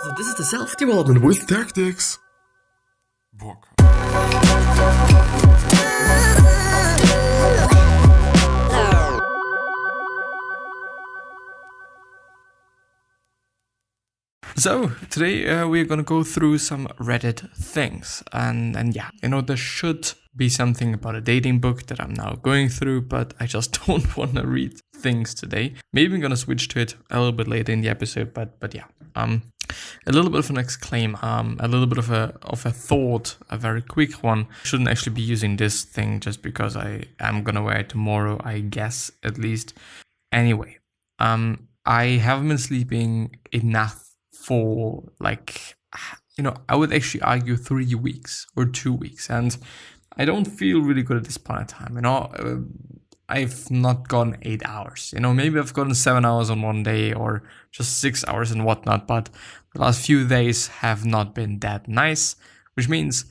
So this is the self-development with tactics book. So today we're gonna go through some Reddit things, and yeah, there should be something about a dating book that I'm now going through, but I just don't want to read things today. Maybe I'm gonna switch to it a little bit later in the episode, but yeah, a little bit of an exclaim, a little bit of a thought, a very quick one. Shouldn't actually be using this thing just because I am gonna wear it tomorrow, I guess, at least. Anyway, I haven't been sleeping enough for I would actually argue 3 weeks or 2 weeks, and I don't feel really good at this point in time. I've not gotten 8 hours. Maybe I've gotten 7 hours on one day or just 6 hours and whatnot, but the last few days have not been that nice, which means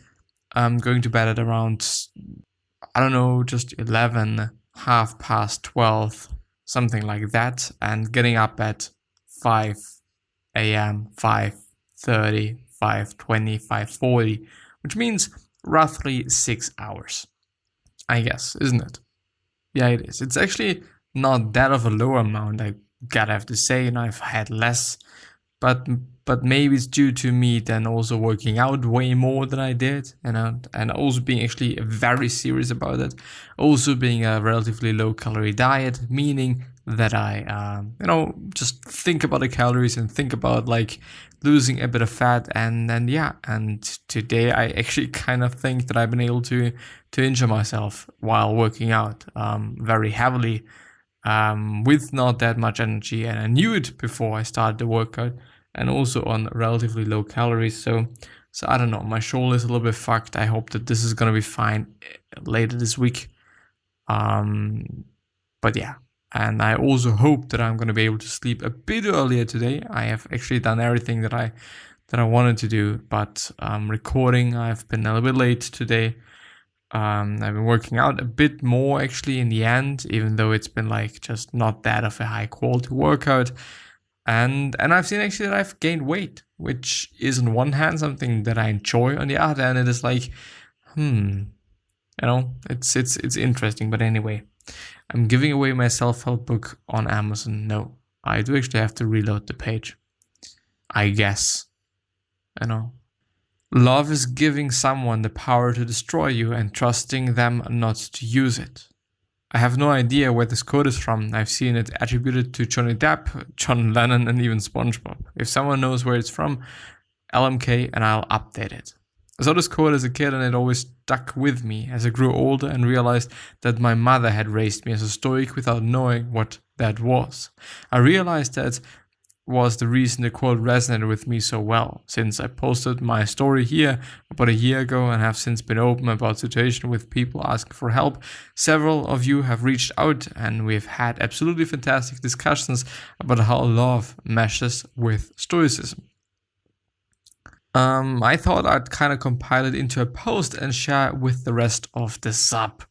I'm going to bed at around, just 11, 12, something like that, and getting up at 5 a.m., 5:30, 5:20, 5:40, which means roughly 6 hours, I guess, isn't it? Yeah, it is. It's actually not that of a low amount, I gotta have to say. I've had less, but maybe it's due to me then also working out way more than I did, and also being actually very serious about it. Also being a relatively low calorie diet, meaning that I, just think about the calories and think about losing a bit of fat, and today I actually kind of think that I've been able to injure myself while working out very heavily with not that much energy, and I knew it before I started the workout, and also on relatively low calories. So I don't know, my shoulder is a little bit fucked. I hope that this is gonna be fine later this week. But yeah. And I also hope that I'm going to be able to sleep a bit earlier today. I have actually done everything that I wanted to do, but recording, I've been a little bit late today. I've been working out a bit more actually in the end, even though it's been just not that of a high quality workout. And I've seen actually that I've gained weight, which is on one hand something that I enjoy. On the other hand, it is it's interesting. But anyway, I'm giving away my self-help book on Amazon. No, I do actually have to reload the page, I guess. Love is giving someone the power to destroy you and trusting them not to use it. I have no idea where this quote is from. I've seen it attributed to Johnny Depp, John Lennon, and even SpongeBob. If someone knows where it's from, LMK, and I'll update it. I saw this quote as a kid and it always stuck with me as I grew older and realized that my mother had raised me as a Stoic without knowing what that was. I realized that was the reason the quote resonated with me so well, since I posted my story here about a year ago and have since been open about situation with people asking for help. Several of you have reached out and we've had absolutely fantastic discussions about how love meshes with Stoicism. I thought I'd kind of compile it into a post and share it with the rest of the sub,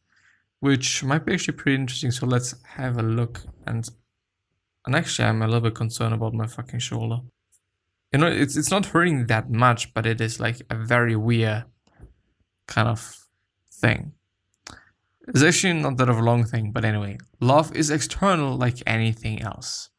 which might be actually pretty interesting. So let's have a look. And actually, I'm a little bit concerned about my fucking shoulder. It's not hurting that much, but it is a very weird kind of thing. It's actually not that of a long thing, but anyway. Love is external like anything else.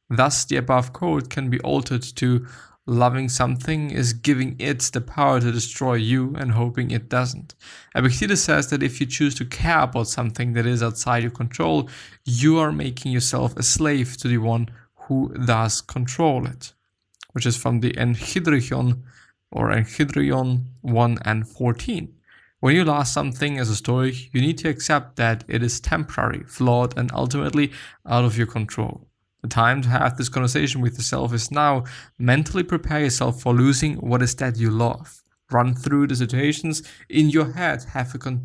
Thus, the above quote can be altered to: loving something is giving it the power to destroy you and hoping it doesn't. Epictetus says that if you choose to care about something that is outside your control, you are making yourself a slave to the one who does control it. Which is from the Enchidrion 1 and 14. When you love something as a Stoic, you need to accept that it is temporary, flawed, and ultimately out of your control. The time to have this conversation with yourself is now. Mentally prepare yourself for losing what is that you love. Run through the situations in your head. Have a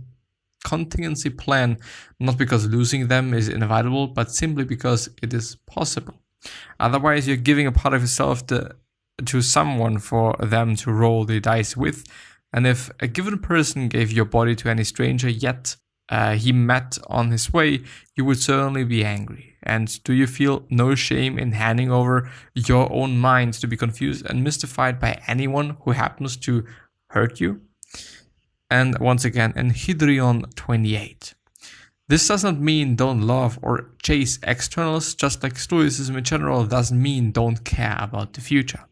contingency plan, not because losing them is inevitable, but simply because it is possible. Otherwise, you're giving a part of yourself to someone for them to roll the dice with. And if a given person gave your body to any stranger, yet he met on his way, you would certainly be angry. And do you feel no shame in handing over your own mind to be confused and mystified by anyone who happens to hurt you? And once again, in Hydrion 28. This doesn't mean don't love or chase externals, just like Stoicism in general doesn't mean don't care about the future.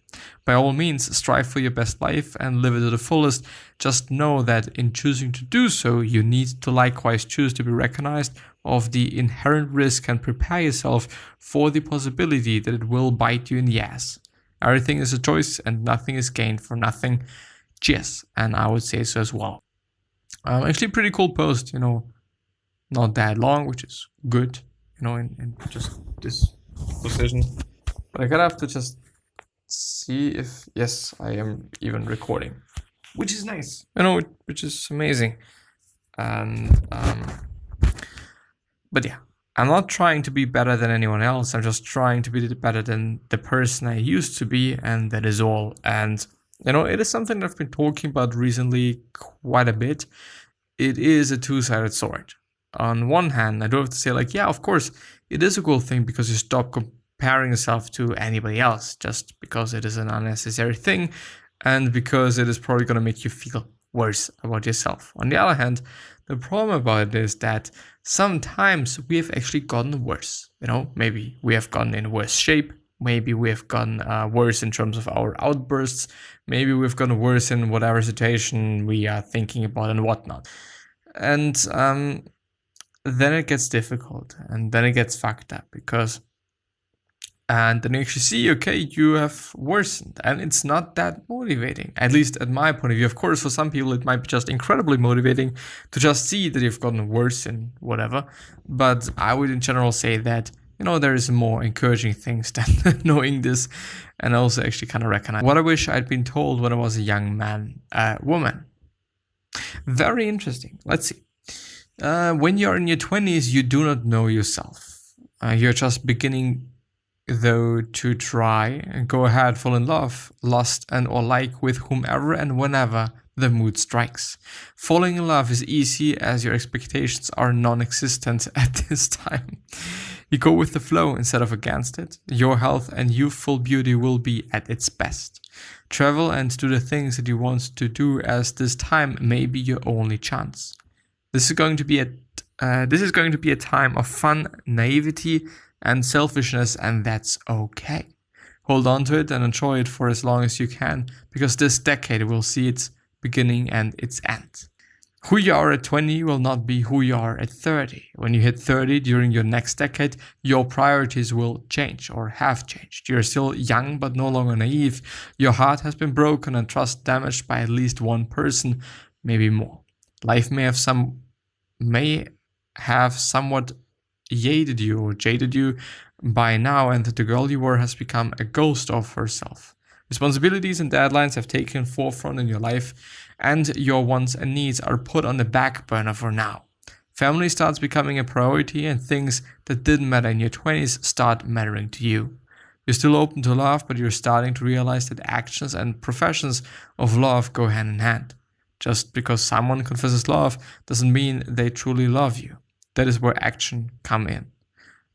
By all means, strive for your best life and live it to the fullest. Just know that in choosing to do so, you need to likewise choose to be recognized of the inherent risk and prepare yourself for the possibility that it will bite you in the ass. Everything is a choice and nothing is gained for nothing. Cheers. And I would say so as well. Actually, pretty cool post, not that long, which is good, in just this position. But I gotta have to just see if, yes, I am even recording, which is nice, which is amazing. And, but yeah, I'm not trying to be better than anyone else. I'm just trying to be better than the person I used to be, and that is all. And, it is something that I've been talking about recently quite a bit. It is a two-sided sword. On one hand, I do have to say, yeah, of course, it is a cool thing because you stop comparing yourself to anybody else just because it is an unnecessary thing and because it is probably going to make you feel worse about yourself. On the other hand, the problem about it is that sometimes we have actually gotten worse. Maybe we have gotten in worse shape. Maybe we have gotten worse in terms of our outbursts. Maybe we've gotten worse in whatever situation we are thinking about and whatnot. And then it gets difficult and then it gets fucked up and then you actually see, okay, you have worsened and it's not that motivating, at least at my point of view. Of course, for some people, it might be just incredibly motivating to just see that you've gotten worse in whatever. But I would in general say that, there is more encouraging things than knowing this and also actually kind of recognize what I wish I'd been told when I was a young woman. Very interesting. Let's see. When you're in your 20s, you do not know yourself. You're just beginning, though, to try and go ahead, fall in love, lust, and or like with whomever and whenever the mood strikes. Falling in love is easy as your expectations are non-existent at this time. You go with the flow instead of against it. Your health and youthful beauty will be at its best. Travel and do the things that you want to do, as this time may be your only chance. This is going to be a time of fun, naivety, and selfishness, and that's okay. Hold on to it and enjoy it for as long as you can, because this decade will see its beginning and its end. Who you are at 20 will not be who you are at 30. When you hit 30 during your next decade, your priorities will change or have changed. You're still young but no longer naive. Your heart has been broken and trust damaged by at least one person, maybe more. Life may have somewhat jaded you by now, and the girl you were has become a ghost of herself. Responsibilities and deadlines have taken forefront in your life, and your wants and needs are put on the back burner for now. Family starts becoming a priority, and things that didn't matter in your 20s start mattering to you. You're still open to love, but you're starting to realize that actions and professions of love go hand in hand. Just because someone confesses love doesn't mean they truly love you. That is where action comes in.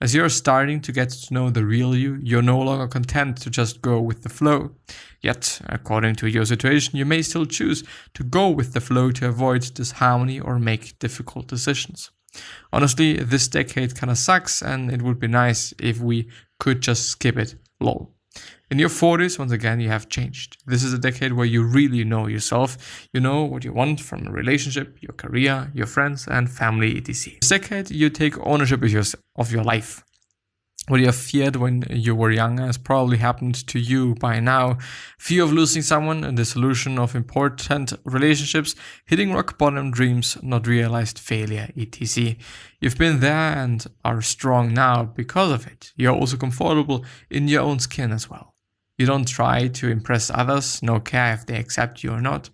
As you're starting to get to know the real you, you're no longer content to just go with the flow. Yet, according to your situation, you may still choose to go with the flow to avoid disharmony or make difficult decisions. Honestly, this decade kinda sucks, and it would be nice if we could just skip it, lol. In your 40s, once again, you have changed. This is a decade where you really know yourself. You know what you want from a relationship, your career, your friends, and family, etc. This decade, you take ownership of your life. What you have feared when you were younger has probably happened to you by now. Fear of losing someone, a dissolution of important relationships, hitting rock bottom dreams, not realized failure, etc. You've been there and are strong now because of it. You're also comfortable in your own skin as well. You don't try to impress others, nor care if they accept you or not.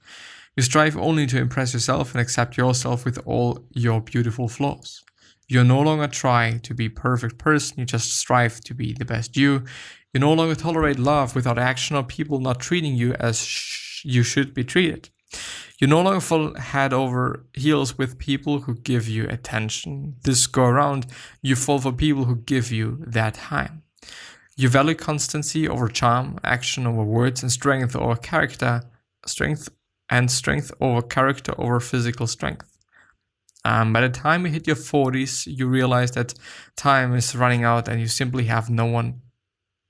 You strive only to impress yourself and accept yourself with all your beautiful flaws. You no longer try to be a perfect person, you just strive to be the best you. You no longer tolerate love without action or people not treating you as you should be treated. You no longer fall head over heels with people who give you attention. This go around, you fall for people who give you their time. You value constancy over charm, action over words, and strength over character, strength over character over physical strength. By the time you hit your 40s, you realize that time is running out and you simply have none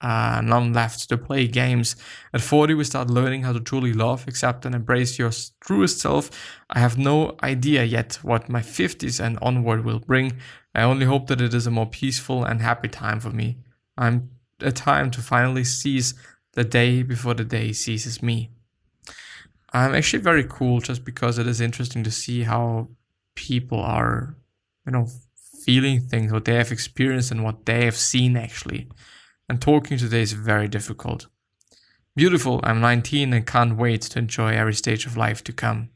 left to play games. At 40, we start learning how to truly love, accept, and embrace your truest self. I have no idea yet what my 50s and onward will bring. I only hope that it is a more peaceful and happy time for me. I'm a time to finally seize the day before the day seizes me. I'm actually very cool just because it is interesting to see how people are, feeling things, what they have experienced and what they have seen actually. And talking today is very difficult. Beautiful, I'm 19 and can't wait to enjoy every stage of life to come.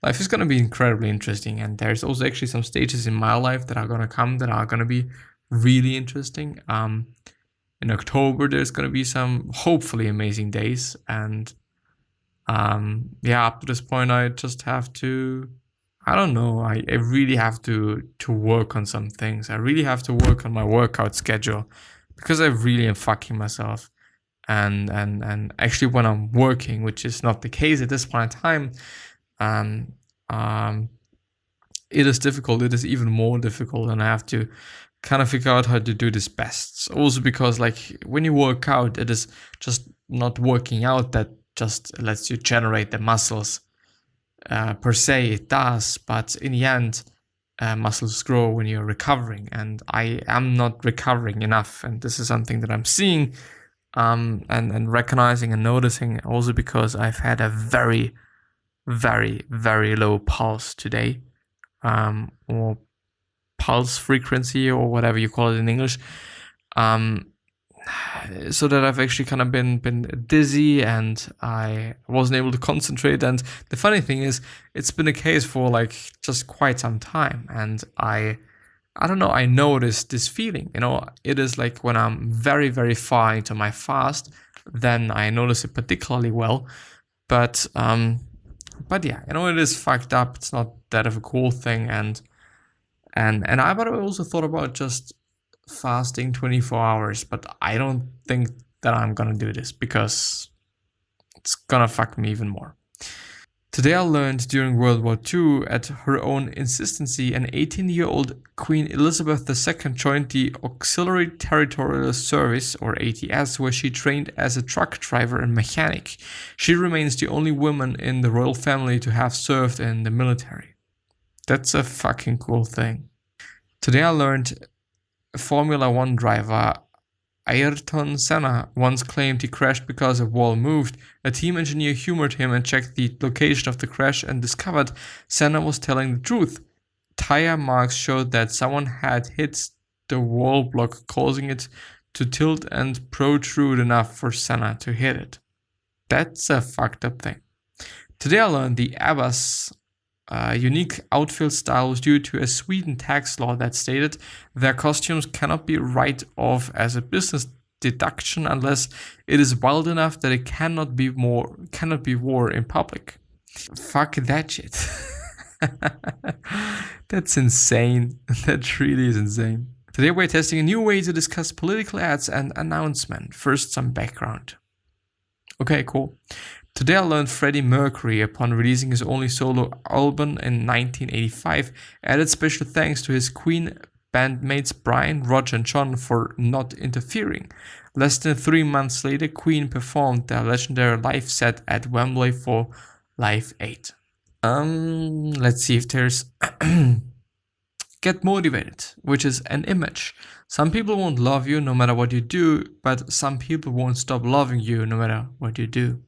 Life is going to be incredibly interesting, and there's also actually some stages in my life that are going to come that are going to be really interesting. In October, there's going to be some hopefully amazing days, and up to this point, I just have to, I really have to work on some things. I really have to work on my workout schedule because I really am fucking myself. And actually when I'm working, which is not the case at this point in time, it is difficult. It is even more difficult, and I have to kind of figure out how to do this best. Also because when you work out, it is just not working out that just lets you generate the muscles per se. It does, but in the end, muscles grow when you're recovering, and I am not recovering enough, and this is something that I'm seeing and recognizing and noticing, also because I've had a very, very, very low pulse today, or pulse frequency, or whatever you call it in English, so that I've actually kind of been dizzy and I wasn't able to concentrate. And the funny thing is, it's been a case for just quite some time, and I notice this feeling. It is when I'm very, very far into my fast, then I notice it particularly well. But yeah, it is fucked up. It's not that of a cool thing, and I also thought about just fasting 24 hours, but I don't think that I'm gonna do this because it's gonna fuck me even more. Today I learned during World War II, at her own insistency, an 18-year-old Queen Elizabeth II joined the Auxiliary Territorial Service, or ATS, where she trained as a truck driver and mechanic. She remains the only woman in the royal family to have served in the military. That's a fucking cool thing. Today I learned Formula One driver Ayrton Senna once claimed he crashed because a wall moved. A team engineer humored him and checked the location of the crash and discovered Senna was telling the truth. Tire marks showed that someone had hit the wall block, causing it to tilt and protrude enough for Senna to hit it. That's a fucked up thing. Today I learned the ABBA's unique outfit style was due to a Sweden tax law that stated their costumes cannot be written off as a business deduction unless it is wild enough that it cannot be worn in public. Fuck that shit. That's insane. That really is insane. Today we're testing a new way to discuss political ads and announcement. First, some background. Okay, cool. Today I learned Freddie Mercury, upon releasing his only solo album in 1985, added special thanks to his Queen bandmates Brian, Roger and John for not interfering. Less than 3 months later, Queen performed their legendary live set at Wembley for Live 8. Let's see if there's get motivated, which is an image. Some people won't love you no matter what you do, but some people won't stop loving you no matter what you do.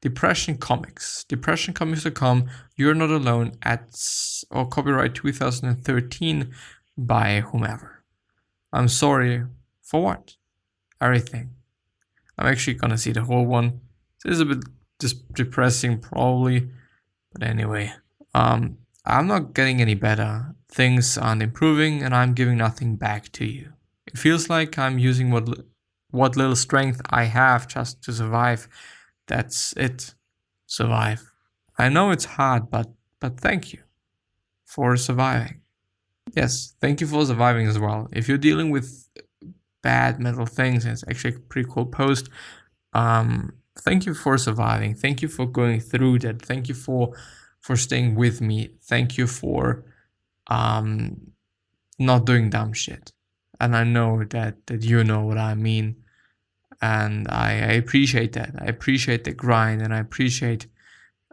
Depression Comics. DepressionComics.com. You're Not Alone or copyright 2013 by whomever. I'm sorry for what? Everything. I'm actually gonna see the whole one. This is a bit just depressing probably, but anyway. I'm not getting any better. Things aren't improving and I'm giving nothing back to you. It feels like I'm using what little strength I have just to survive. That's it. Survive. I know it's hard, but thank you for surviving. Yes, thank you for surviving as well. If you're dealing with bad mental things, it's actually a pretty cool post. Thank you for surviving. Thank you for going through that. Thank you for staying with me. Thank you for not doing dumb shit. And I know that you know what I mean. And I appreciate that. I appreciate the grind, and I appreciate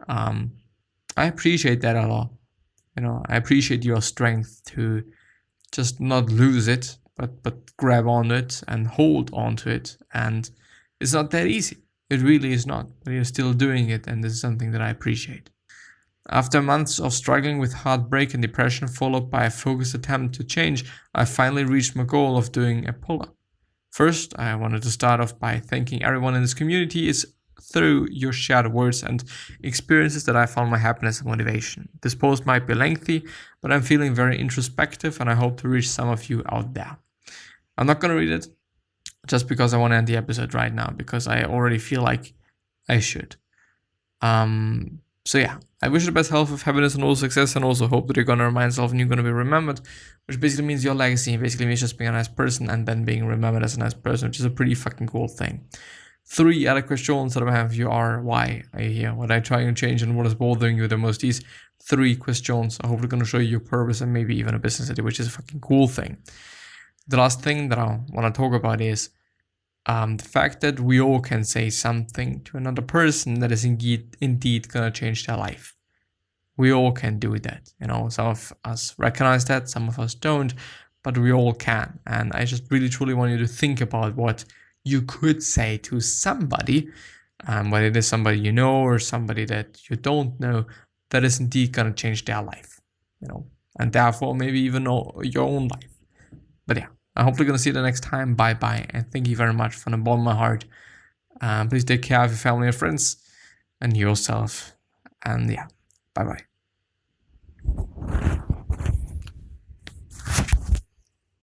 that a lot. You know, I appreciate your strength to just not lose it, but grab on it and hold on to it. And it's not that easy. It really is not. But you're still doing it, and this is something that I appreciate. After months of struggling with heartbreak and depression, followed by a focused attempt to change, I finally reached my goal of doing a pull-up. First, I wanted to start off by thanking everyone in this community. It's through your shared words and experiences that I found my happiness and motivation. This post might be lengthy, but I'm feeling very introspective, and I hope to reach some of you out there. I'm not going to read it just because I want to end the episode right now, because I already feel like I should. So yeah, I wish you the best health, of happiness, and all success, and also hope that you're going to remind yourself and you're going to be remembered, which basically means your legacy basically means just being a nice person and then being remembered as a nice person, which is a pretty fucking cool thing. 3 other questions that I have you are: why are you here? What are you trying to change, and what is bothering you the most? These 3 questions are hopefully going to show you your purpose and maybe even a business idea, which is a fucking cool thing. The last thing that I want to talk about is the fact that we all can say something to another person that is indeed gonna change their life. We all can do that. You know, some of us recognize that, some of us don't, but we all can. And I just really truly want you to think about what you could say to somebody, whether it is somebody you know or somebody that you don't know, that is indeed gonna change their life. You know, and therefore maybe even your own life. But yeah, I'm hopefully going to see you the next time. Bye-bye. And thank you very much from the bottom of my heart. Please take care of your family and friends and yourself. And yeah, bye-bye.